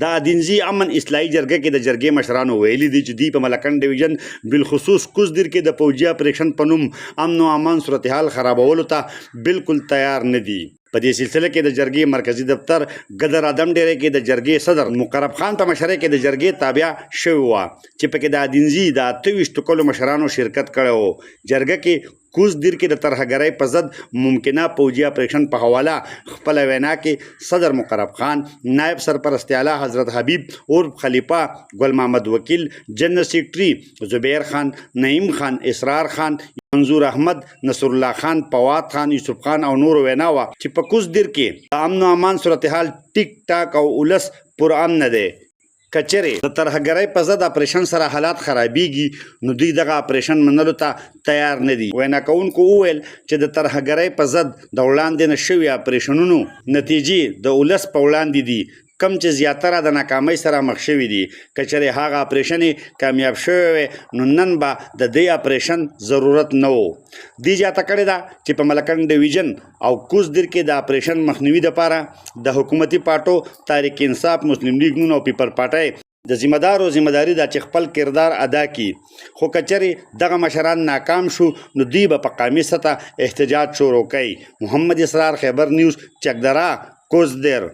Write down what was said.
د ادینزي امن اصلاحي جرګه کې د جرګې مشرانو ویلي دي چې دوی په ملکنډ ډویژن بالخصوص کوزدر کې د پوجي اپریشن په نوم امن او امان صورتحال خرابولو ته بالکل تیار نه دي. په دې سلسله کې د جرګې مرکزی دفتر ګدر ادم ډیری کې د جرګې صدر مقرب خان په مشرۍ کې د جرګې تابع شوی و چې پکې د ادینزي د 28 کلو مشرانو شرکت کړی و. جرګه کې کوزدر کې د ترهګرۍ په ضد ممکنه پوجي اپریشن په حواله خپل وینا کې صدر مقرب خان، نائب سرپرست اعلی حضرت حبیب عرف خلیفہ، ګل محمد وکیل، جنرل سیکرټري زبیر خان، نعیم خان، اسرار خان، منظور احمد، نصر الله خان، فواد خان، یوسف خان او نور وینا وه چې په کوزدر کې د امن او امان صورتحال ټیک ټاک او ولس پرامن دی. کچره د ترهګرۍ په ضد اپریشن سره حالات خرابېږي نو دوی دغه اپریشن منلو ته تیار نه دي. وینا کوونکو وویل چې د ترهګرۍ په ضد د وړاندې نه شوي اپریشنونو نتیجې د ولس په وړاندې دي کم چې زیاتره د ناکامۍ سره مخ شوي دي. کچره هغه اپریشن کامیاب شوی وي نو نن به د دې اپریشن ضرورت نه و. دې زیاته کړې ده چې په ملکنډ ډویژن او کوزدر کې د اپریشن مخنیوي دپاره د حکومتي پارټو تحریک انصاف، مسلم لیگ نون او پیپل پارټۍ د ذمہدارو ذمہداري ده چې خپل کردار ادا کړي. خو کچرې دغه مشران ناکام شو نو دوی به په قومي سطح احتجاج شروع کوي. محمد اسرار، خیبر نیوز، چکدره، کوزدر.